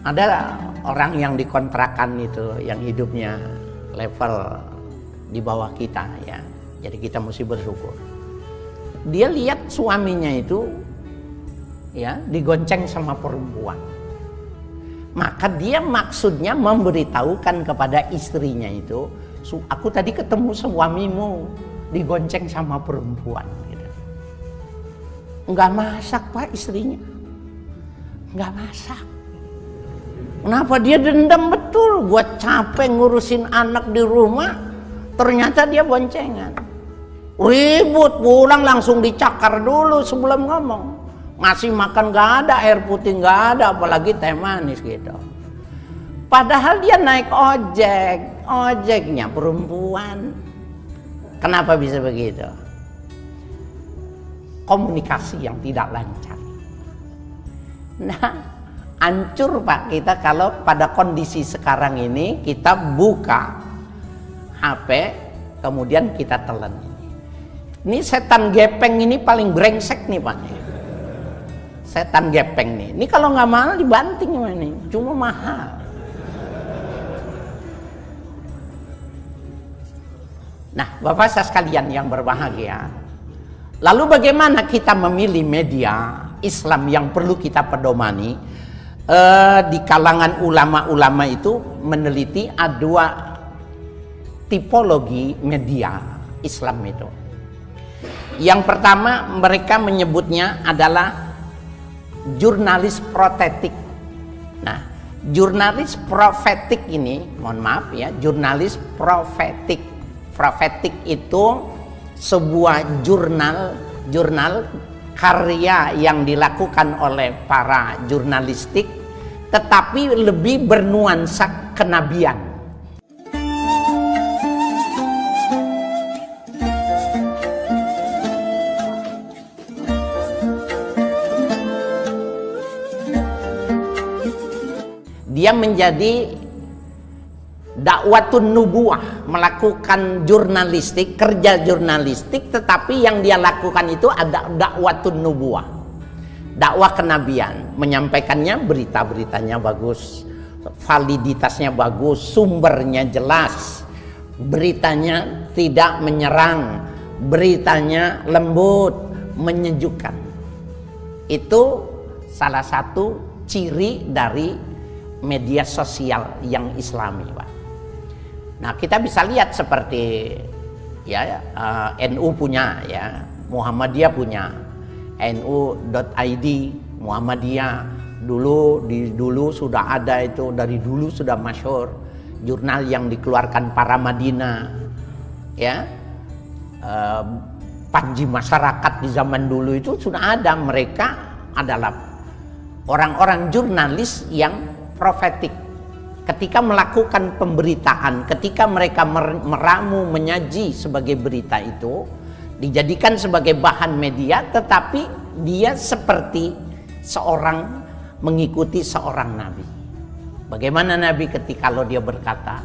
Ada orang yang dikontrakan itu, yang hidupnya level di bawah kita ya. Jadi kita mesti bersyukur. Dia lihat suaminya itu ya digonceng sama perempuan. Maka dia maksudnya memberitahukan kepada istrinya itu, aku tadi ketemu suamimu digonceng sama perempuan. Gitu. Nggak masak Pak istrinya, nggak masak. Kenapa dia dendam betul? Gua capek ngurusin anak di rumah, ternyata dia boncengan. Ribut, pulang langsung dicakar dulu sebelum ngomong. Ngasih makan gak ada, air putih gak ada, apalagi teh manis gitu. Padahal dia naik ojek, ojeknya perempuan. Kenapa bisa begitu? Komunikasi yang tidak lancar. Nah, hancur Pak kita kalau pada kondisi sekarang ini kita buka HP kemudian kita telan. Ini setan gepeng ini paling brengsek nih Pak. Setan gepeng nih. Ini kalau nggak mahal dibanting ini, cuma mahal. Nah, Bapak Saudara sekalian yang berbahagia. Lalu bagaimana kita memilih media Islam yang perlu kita pedomani? Di kalangan ulama-ulama itu meneliti ada dua tipologi media Islam itu. Yang pertama mereka menyebutnya adalah jurnalis profetik. Nah, jurnalis profetik ini, mohon maaf ya, jurnalis profetik. Profetik itu sebuah jurnal karya yang dilakukan oleh para jurnalistik, tetapi lebih bernuansa kenabian. Dia menjadi dakwatun nubuwah, melakukan jurnalistik, kerja jurnalistik, tetapi yang dia lakukan itu ada dakwatun nubuwah, dakwah kenabian, menyampaikannya berita-beritanya bagus, validitasnya bagus, sumbernya jelas, beritanya tidak menyerang, beritanya lembut, menyejukkan. Itu salah satu ciri dari media sosial yang Islami, Pak. Nah, kita bisa lihat seperti ya NU punya, ya Muhammadiyah punya nu.id. Muhammadiyah dulu sudah ada, itu dari dulu sudah masyhur, jurnal yang dikeluarkan para Madinah, ya panji masyarakat di zaman dulu itu sudah ada. Mereka adalah orang-orang jurnalis yang profetik. Ketika melakukan pemberitaan, ketika mereka meramu, menyaji sebagai berita itu, dijadikan sebagai bahan media, tetapi dia seperti seorang mengikuti seorang nabi. Bagaimana nabi ketika kalau dia berkata,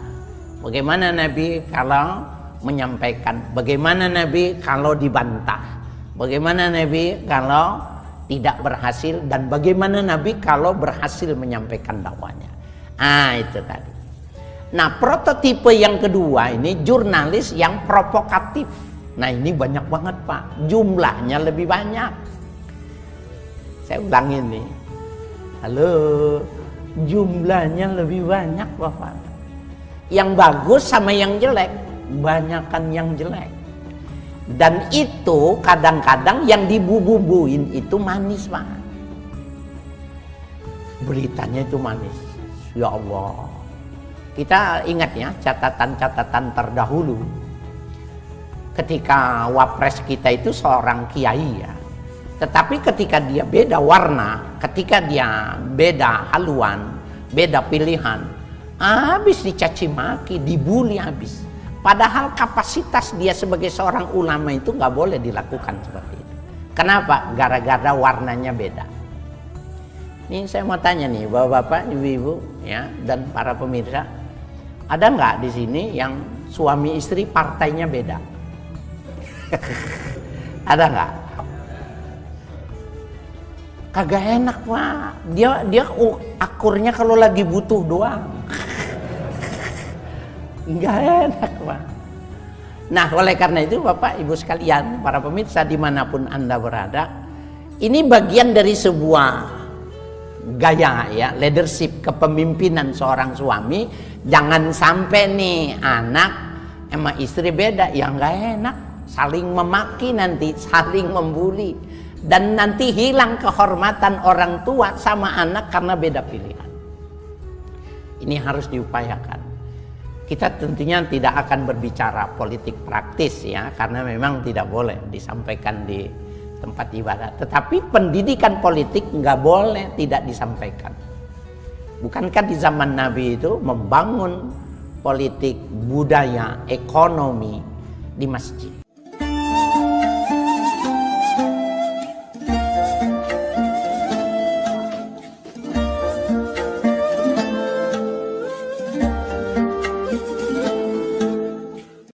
bagaimana nabi kalau menyampaikan, bagaimana nabi kalau dibantah, bagaimana nabi kalau tidak berhasil, dan bagaimana nabi kalau berhasil menyampaikan dakwanya. Itu tadi. Nah, prototipe yang kedua ini jurnalis yang provokatif. Nah, ini banyak banget Pak, jumlahnya lebih banyak. Saya ulangin nih, halo, jumlahnya lebih banyak Bapak. Yang bagus sama yang jelek, banyakan yang jelek. Dan itu kadang-kadang yang dibububuin itu manis Pak. Beritanya itu manis. Ya Allah. Kita ingat ya catatan-catatan terdahulu. Ketika wapres kita itu seorang kiai ya. Tetapi ketika dia beda warna, ketika dia beda haluan, beda pilihan, habis dicaci maki, dibully habis. Padahal kapasitas dia sebagai seorang ulama itu nggak boleh dilakukan seperti itu. Kenapa? Gara-gara warnanya beda. Ini saya mau tanya nih, bapak-bapak, ibu-ibu, ya, dan para pemirsa, ada nggak di sini yang suami istri partainya beda? Ada nggak? Kagak enak Pak. Dia akurnya kalau lagi butuh doang. Nggak enak Pak. Nah oleh karena itu Bapak Ibu sekalian, para pemirsa dimanapun Anda berada, ini bagian dari sebuah gaya ya, leadership, kepemimpinan seorang suami. Jangan sampai nih anak sama istri beda, ya nggak enak, saling memaki nanti, saling membuli, dan nanti hilang kehormatan orang tua sama anak karena beda pilihan. Ini harus diupayakan. Kita tentunya tidak akan berbicara politik praktis ya, karena memang tidak boleh disampaikan di tempat ibadah. Tetapi pendidikan politik nggak boleh tidak disampaikan. Bukankah di zaman Nabi itu membangun politik, budaya, ekonomi di masjid?